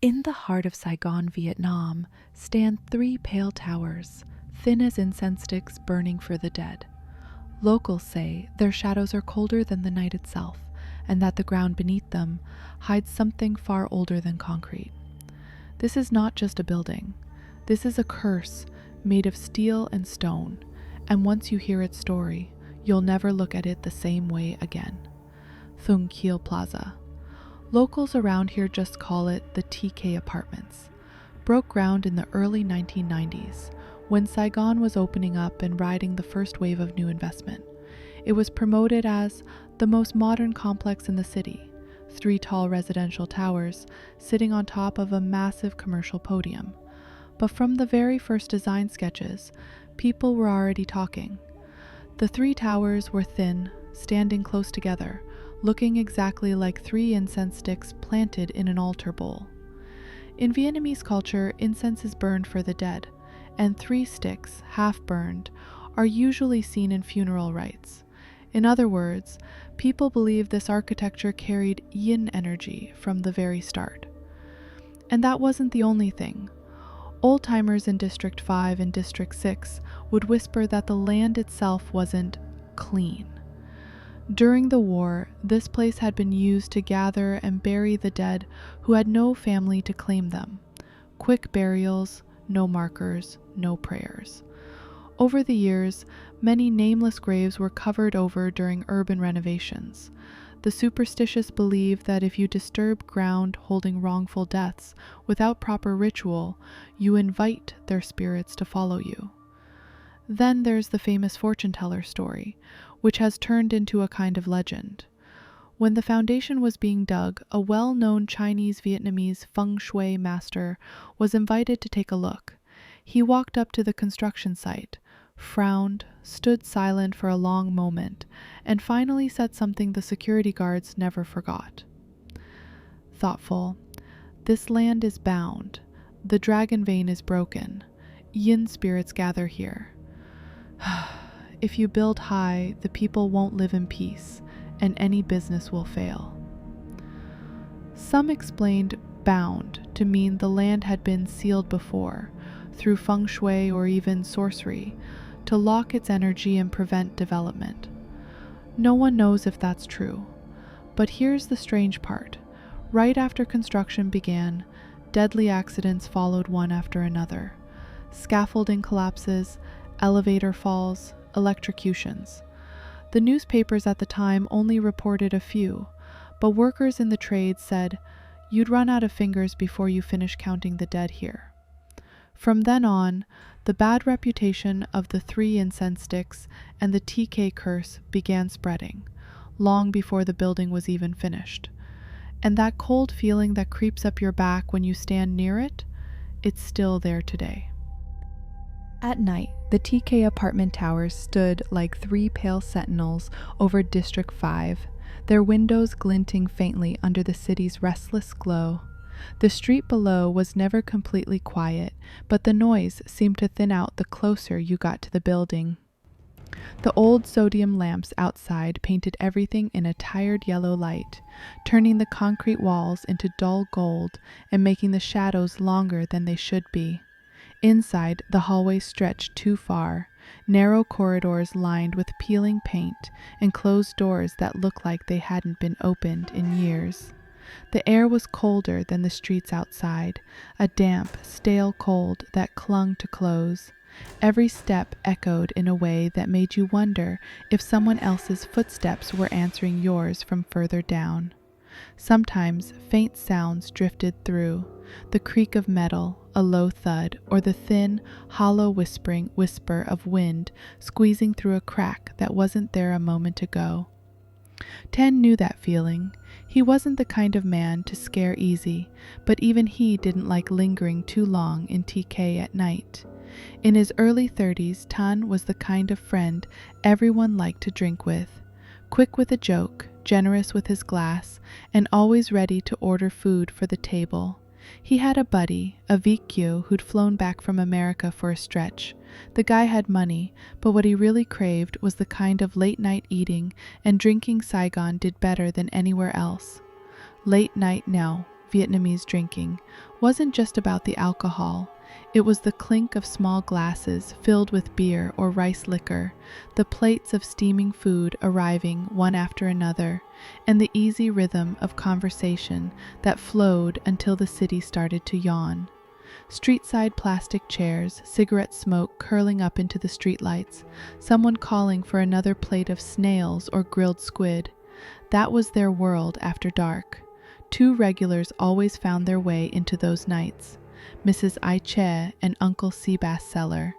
In the heart of Saigon, Vietnam, stand three pale towers, thin as incense sticks burning for the dead. Locals say their shadows are colder than the night itself, and that the ground beneath them hides something far older than concrete. This is not just a building. This is a curse made of steel and stone, and once you hear its story, you'll never look at it the same way again. Thung Kiel Plaza. Locals around here just call it the TK Apartments. Broke ground in the early 1990s, when Saigon was opening up and riding the first wave of new investment. It was promoted as the most modern complex in the city, three tall residential towers sitting on top of a massive commercial podium. But from the very first design sketches, people were already talking. The three towers were thin, standing close together, looking exactly like three incense sticks planted in an altar bowl. In Vietnamese culture, incense is burned for the dead, and three sticks, half burned, are usually seen in funeral rites. In other words, people believe this architecture carried yin energy from the very start. And that wasn't the only thing. Old-timers in District 5 and District 6 would whisper that the land itself wasn't clean. During the war, this place had been used to gather and bury the dead who had no family to claim them. Quick burials, no markers, no prayers. Over the years, many nameless graves were covered over during urban renovations. The superstitious believe that if you disturb ground holding wrongful deaths without proper ritual, you invite their spirits to follow you. Then there's the famous fortune teller story, which has turned into a kind of legend. When the foundation was being dug, a well-known Chinese-Vietnamese feng shui master was invited to take a look. He walked up to the construction site, frowned, stood silent for a long moment, and finally said something the security guards never forgot. Thoughtful, "This land is bound. The dragon vein is broken. Yin spirits gather here. If you build high, the people won't live in peace, and any business will fail." Some explained bound to mean the land had been sealed before, through feng shui or even sorcery, to lock its energy and prevent development. No one knows if that's true. But here's the strange part. Right after construction began, deadly accidents followed one after another. Scaffolding collapses, elevator falls, electrocutions. The newspapers at the time only reported a few, but workers in the trade said, "You'd run out of fingers before you finish counting the dead here." From then on, the bad reputation of the three incense sticks and the TK curse began spreading, long before the building was even finished. And that cold feeling that creeps up your back when you stand near it, it's still there today. At night, the TK apartment towers stood like three pale sentinels over District 5, their windows glinting faintly under the city's restless glow. The street below was never completely quiet, but the noise seemed to thin out the closer you got to the building. The old sodium lamps outside painted everything in a tired yellow light, turning the concrete walls into dull gold and making the shadows longer than they should be. Inside, the hallways stretched too far, narrow corridors lined with peeling paint and closed doors that looked like they hadn't been opened in years. The air was colder than the streets outside, a damp, stale cold that clung to clothes. Every step echoed in a way that made you wonder if someone else's footsteps were answering yours from further down. Sometimes faint sounds drifted through, the creak of metal, a low thud, or the thin, hollow whisper of wind squeezing through a crack that wasn't there a moment ago. Tan knew that feeling. He wasn't the kind of man to scare easy, but even he didn't like lingering too long in TK at night. In his early 30s, Tan was the kind of friend everyone liked to drink with. Quick with a joke, generous with his glass, and always ready to order food for the table. He had a buddy, a VQ, who'd flown back from America for a stretch. The guy had money, but what he really craved was the kind of late-night eating and drinking Saigon did better than anywhere else. Late night now, Vietnamese drinking wasn't just about the alcohol. It was the clink of small glasses filled with beer or rice liquor, the plates of steaming food arriving one after another, and the easy rhythm of conversation that flowed until the city started to yawn. Street-side plastic chairs, cigarette smoke curling up into the streetlights, someone calling for another plate of snails or grilled squid. That was their world after dark. Two regulars always found their way into those nights. Mrs. Ai Che and Uncle Seabass Seller.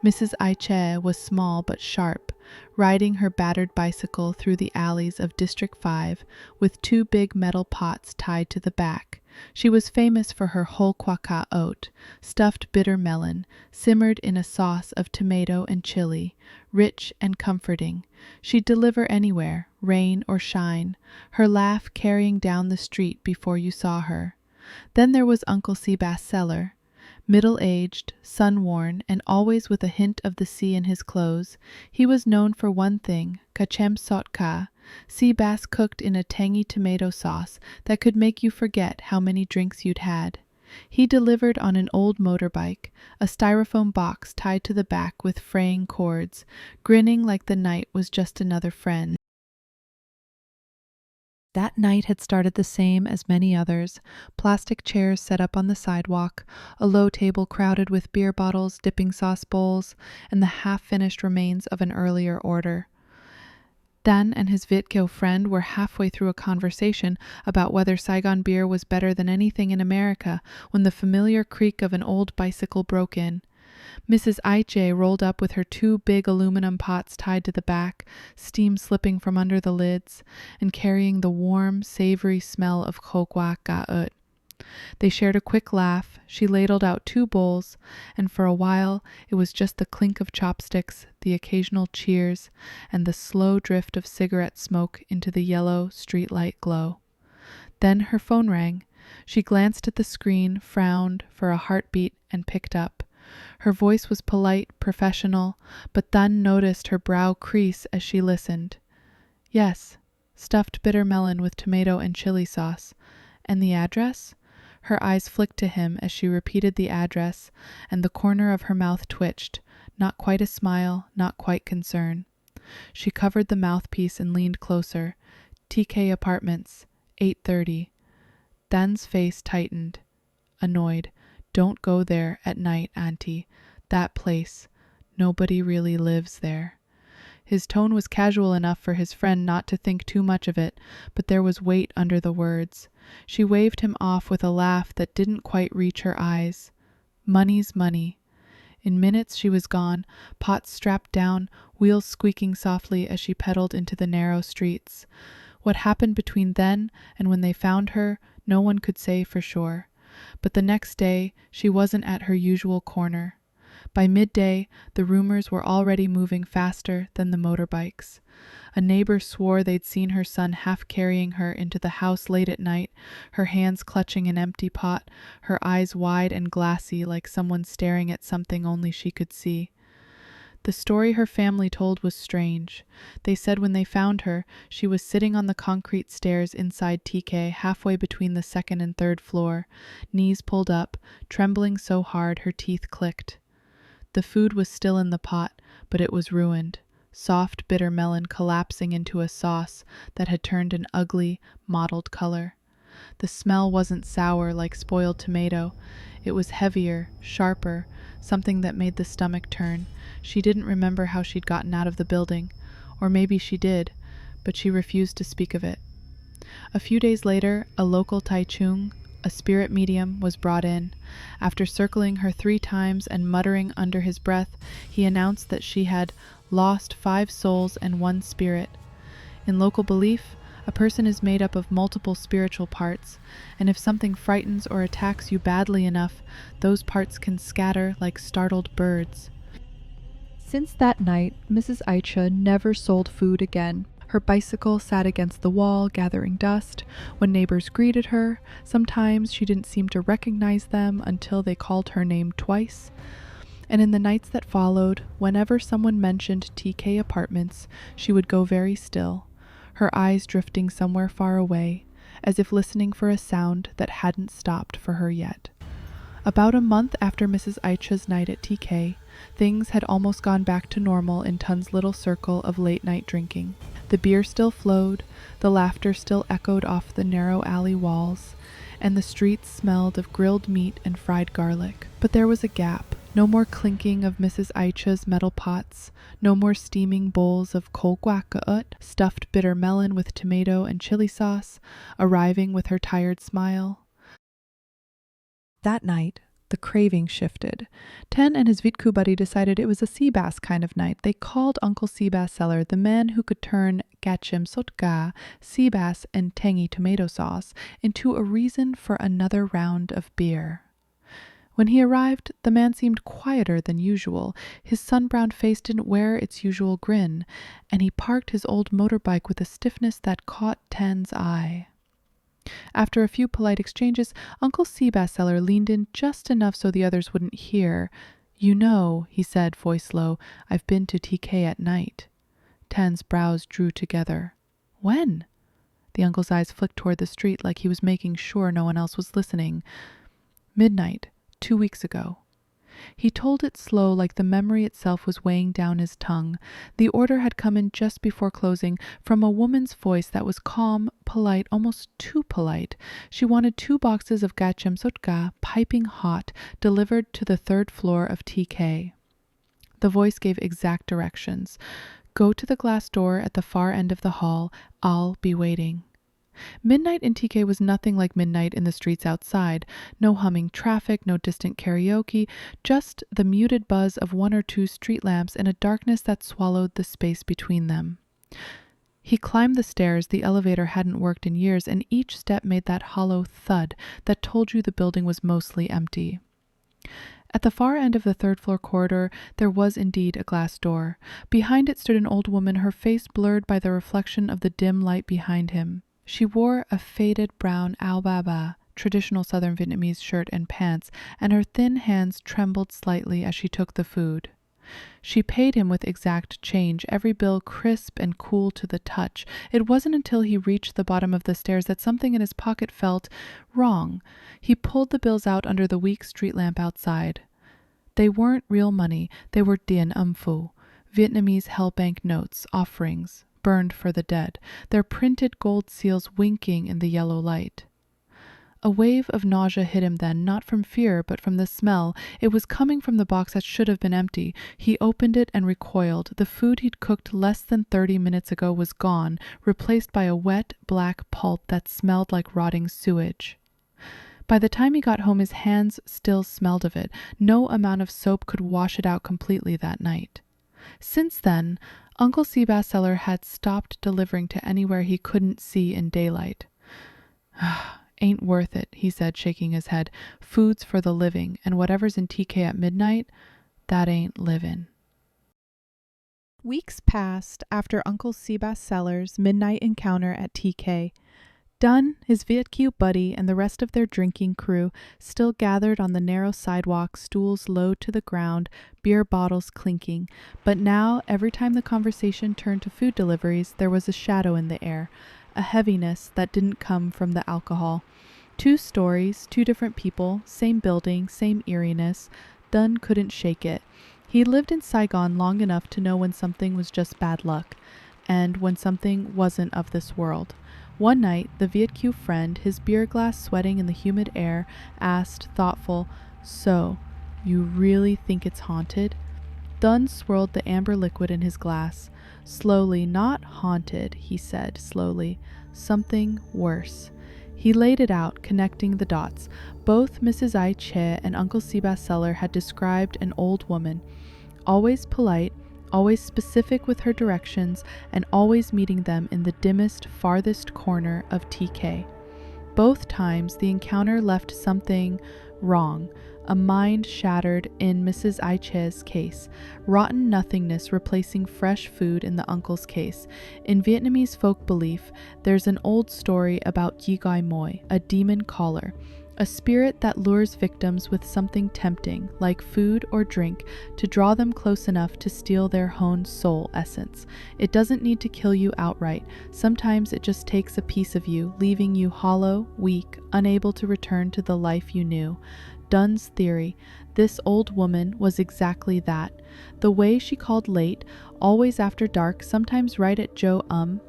Mrs. Ai Che was small but sharp, riding her battered bicycle through the alleys of District 5 with two big metal pots tied to the back. She was famous for her whole quaca oat, stuffed bitter melon, simmered in a sauce of tomato and chili, rich and comforting. She'd deliver anywhere, rain or shine, her laugh carrying down the street before you saw her. Then there was Uncle Seabass Seller. Middle-aged, sun-worn, and always with a hint of the sea in his clothes, he was known for one thing, kachem sot ka, sea bass cooked in a tangy tomato sauce that could make you forget how many drinks you'd had. He delivered on an old motorbike, a styrofoam box tied to the back with fraying cords, grinning like the night was just another friend. That night had started the same as many others, plastic chairs set up on the sidewalk, a low table crowded with beer bottles, dipping sauce bowls, and the half-finished remains of an earlier order. Dan and his Viet Kieu friend were halfway through a conversation about whether Saigon beer was better than anything in America when the familiar creak of an old bicycle broke in. Mrs. Ai Che rolled up with her two big aluminum pots tied to the back, steam slipping from under the lids, and carrying the warm, savory smell of Kho Kwa Ga Ut. They shared a quick laugh, she ladled out two bowls, and for a while it was just the clink of chopsticks, the occasional cheers, and the slow drift of cigarette smoke into the yellow streetlight glow. Then her phone rang. She glanced at the screen, frowned for a heartbeat, and picked up. Her voice was polite, professional, but Tan noticed her brow crease as she listened. Yes, stuffed bitter melon with tomato and chili sauce. And the address? Her eyes flicked to him as she repeated the address, and the corner of her mouth twitched, not quite a smile, not quite concern. She covered the mouthpiece and leaned closer. TK Apartments, 8:30. Tan's face tightened. Annoyed. Don't go there at night, Auntie. That place. Nobody really lives there. His tone was casual enough for his friend not to think too much of it, but there was weight under the words. She waved him off with a laugh that didn't quite reach her eyes. Money's money. In minutes she was gone, pots strapped down, wheels squeaking softly as she pedaled into the narrow streets. What happened between then and when they found her, no one could say for sure. But the next day, she wasn't at her usual corner. By midday, the rumors were already moving faster than the motorbikes. A neighbor swore they'd seen her son half carrying her into the house late at night, her hands clutching an empty pot, her eyes wide and glassy like someone staring at something only she could see. The story her family told was strange. They said when they found her, she was sitting on the concrete stairs inside TK halfway between the second and third floor, knees pulled up, trembling so hard her teeth clicked. The food was still in the pot, but it was ruined, soft bitter melon collapsing into a sauce that had turned an ugly, mottled color. The smell wasn't sour like spoiled tomato. It was heavier, sharper, something that made the stomach turn. She didn't remember how she'd gotten out of the building, or maybe she did, but she refused to speak of it. A few days later, a local Tai Chung, a spirit medium, was brought in. After circling her 3 times and muttering under his breath, he announced that she had lost 5 souls and 1 spirit. In local belief, a person is made up of multiple spiritual parts, and if something frightens or attacks you badly enough, those parts can scatter like startled birds. Since that night, Mrs. Ai Che never sold food again. Her bicycle sat against the wall, gathering dust. When neighbors greeted her, sometimes she didn't seem to recognize them until they called her name twice. And in the nights that followed, whenever someone mentioned TK Apartments, she would go very still, her eyes drifting somewhere far away, as if listening for a sound that hadn't stopped for her yet. About a month after Mrs. Aicha's night at TK, things had almost gone back to normal in Tun's little circle of late-night drinking. The beer still flowed, the laughter still echoed off the narrow alley walls, and the streets smelled of grilled meat and fried garlic. But there was a gap. No more clinking of Mrs. Aicha's metal pots, no more steaming bowls of kolguakaut, stuffed bitter melon with tomato and chili sauce, arriving with her tired smile. That night, the craving shifted. Ten and his Vitku buddy decided it was a sea bass kind of night. They called Uncle Seabass Seller the man who could turn gachim sotka, sea bass and tangy tomato sauce, into a reason for another round of beer. When he arrived, the man seemed quieter than usual. His sun-browned face didn't wear its usual grin, and he parked his old motorbike with a stiffness that caught Ten's eye. After a few polite exchanges, Uncle Seabass Seller leaned in just enough so the others wouldn't hear. "You know," he said, voice low, "I've been to TK at night." Ten's brows drew together. "When?" The uncle's eyes flicked toward the street like he was making sure no one else was listening. "Midnight. 2 weeks ago." He told it slow, like the memory itself was weighing down his tongue. The order had come in just before closing, from a woman's voice that was calm, polite, almost too polite. She wanted 2 boxes of gachim sotka, piping hot, delivered to the 3rd floor of TK. The voice gave exact directions. "Go to the glass door at the far end of the hall. I'll be waiting." Midnight in TK was nothing like midnight in the streets outside. No humming traffic, no distant karaoke, just the muted buzz of 1 or 2 street lamps and a darkness that swallowed the space between them. He climbed the stairs. The elevator hadn't worked in years, and each step made that hollow thud that told you the building was mostly empty. At the far end of the 3rd floor corridor, there was indeed a glass door. Behind it stood an old woman, her face blurred by the reflection of the dim light behind him. She wore a faded brown ao ba ba, traditional southern Vietnamese shirt and pants, and her thin hands trembled slightly as she took the food. She paid him with exact change, every bill crisp and cool to the touch. It wasn't until he reached the bottom of the stairs that something in his pocket felt wrong. He pulled the bills out under the weak street lamp outside. They weren't real money, they were dien phu, Vietnamese hell bank notes, offerings, burned for the dead, their printed gold seals winking in the yellow light. A wave of nausea hit him then, not from fear, but from the smell. It was coming from the box that should have been empty. He opened it and recoiled. The food he'd cooked less than 30 minutes ago was gone, replaced by a wet, black pulp that smelled like rotting sewage. By the time he got home, his hands still smelled of it. No amount of soap could wash it out completely that night. Since then, Uncle Seabass Seller had stopped delivering to anywhere he couldn't see in daylight. "Ain't worth it," he said, shaking his head. "Food's for the living, and whatever's in TK at midnight, that ain't livin'." Weeks passed after Uncle Seabass Seller's midnight encounter at TK. Dunn, his Vietcu buddy, and the rest of their drinking crew still gathered on the narrow sidewalk, stools low to the ground, beer bottles clinking. But now, every time the conversation turned to food deliveries, there was a shadow in the air, a heaviness that didn't come from the alcohol. 2 stories, 2 different people, same building, same eeriness. Dunn couldn't shake it. He lived in Saigon long enough to know when something was just bad luck, and when something wasn't of this world. One night, the Vietcu friend, his beer glass sweating in the humid air, asked, thoughtful, "So, you really think it's haunted?" Dunn swirled the amber liquid in his glass. Slowly, "Not haunted," he said slowly. "Something worse." He laid it out, connecting the dots. Both Mrs. Ai Che and Uncle Seabass Seller had described an old woman, always polite, always specific with her directions, and always meeting them in the dimmest, farthest corner of TK. Both times the encounter left something wrong, a mind shattered in Mrs. Ai Che's case, rotten nothingness replacing fresh food in the uncle's case. In Vietnamese folk belief, there's an old story about Yi Gai Moi, a demon caller, a spirit that lures victims with something tempting, like food or drink, to draw them close enough to steal their own soul essence. It doesn't need to kill you outright. Sometimes it just takes a piece of you, leaving you hollow, weak, unable to return to the life you knew. Dunn's theory: this old woman was exactly that. The way she called late, always after dark, sometimes right at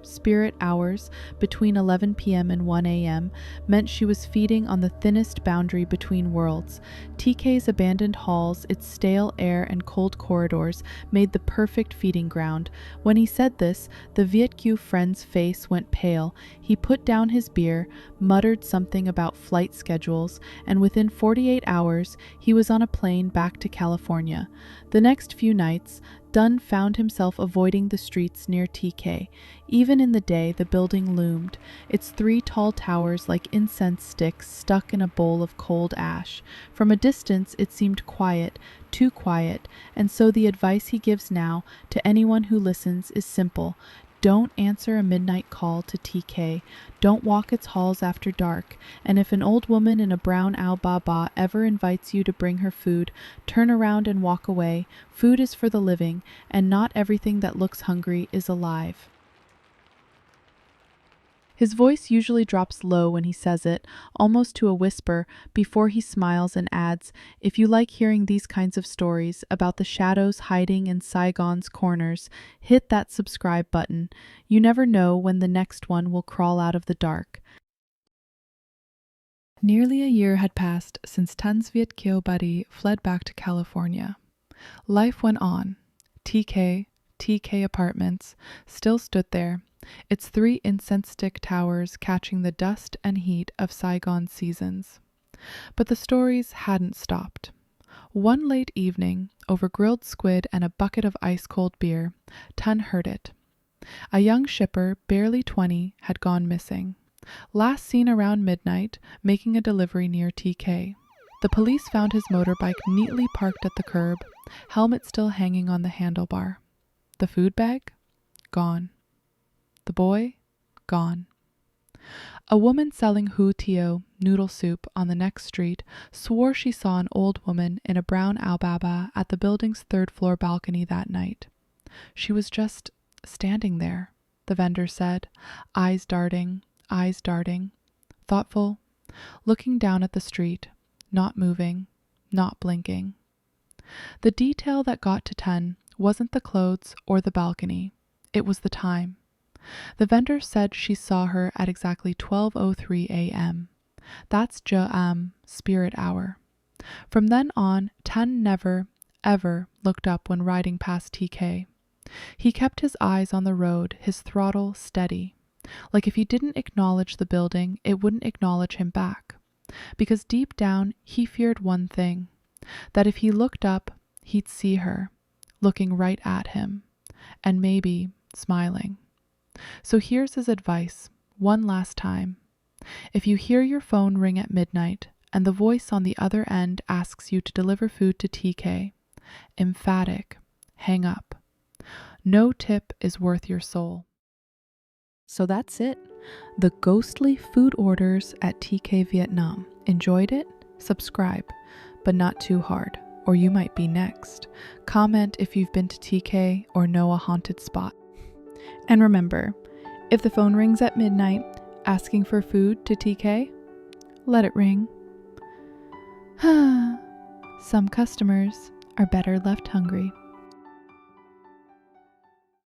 spirit hours between 11 p.m. and 1 a.m., meant she was feeding on the thinnest boundary between worlds. TK's abandoned halls, its stale air and cold corridors, made the perfect feeding ground. When he said this, the Viet Kieu friend's face went pale. He put down his beer, muttered something about flight schedules, and within 48 hours, he was on a plane back to California. The next few nights, Dunn found himself avoiding the streets near TK. Even in the day, the building loomed, its 3 tall towers like incense sticks stuck in a bowl of cold ash. From a distance, it seemed quiet, too quiet, and so the advice he gives now to anyone who listens is simple. Don't answer a midnight call to TK. Don't walk its halls after dark. And if an old woman in a brown Ao Ba Ba ever invites you to bring her food, turn around and walk away. Food is for the living, and not everything that looks hungry is alive. His voice usually drops low when he says it, almost to a whisper, before he smiles and adds, if you like hearing these kinds of stories about the shadows hiding in Saigon's corners, hit that subscribe button. You never know when the next one will crawl out of the dark. Nearly a year had passed since Tan's Viet Kieu buddy fled back to California. Life went on. TK Apartments still stood there, its 3 incense stick towers catching the dust and heat of Saigon seasons. But the stories hadn't stopped. One late evening, over grilled squid and a bucket of ice-cold beer, Tan heard it. A young shipper, barely 20, had gone missing. Last seen around midnight, making a delivery near TK. The police found his motorbike neatly parked at the curb, helmet still hanging on the handlebar. The food bag? Gone. The boy? Gone. A woman selling hu tio, noodle soup, on the next street swore she saw an old woman in a brown Ao Ba Ba at the building's 3rd-floor balcony that night. She was just standing there, the vendor said, eyes darting, thoughtful, looking down at the street, not moving, not blinking. The detail that got to Tan wasn't the clothes or the balcony. It was the time. The vendor said she saw her at exactly 12:03 a.m. That's spirit hour. From then on, Tan never, ever looked up when riding past TK. He kept his eyes on the road, his throttle steady. Like if he didn't acknowledge the building, it wouldn't acknowledge him back. Because deep down, he feared one thing, that if he looked up, he'd see her, looking right at him, and maybe smiling. So here's his advice, one last time. If you hear your phone ring at midnight and the voice on the other end asks you to deliver food to TK, emphatic, hang up. No tip is worth your soul. So that's it. The ghostly food orders at TK Vietnam. Enjoyed it? Subscribe, but not too hard, or you might be next. Comment if you've been to TK or know a haunted spot. And remember, if the phone rings at midnight asking for food to TK, let it ring. Some customers are better left hungry.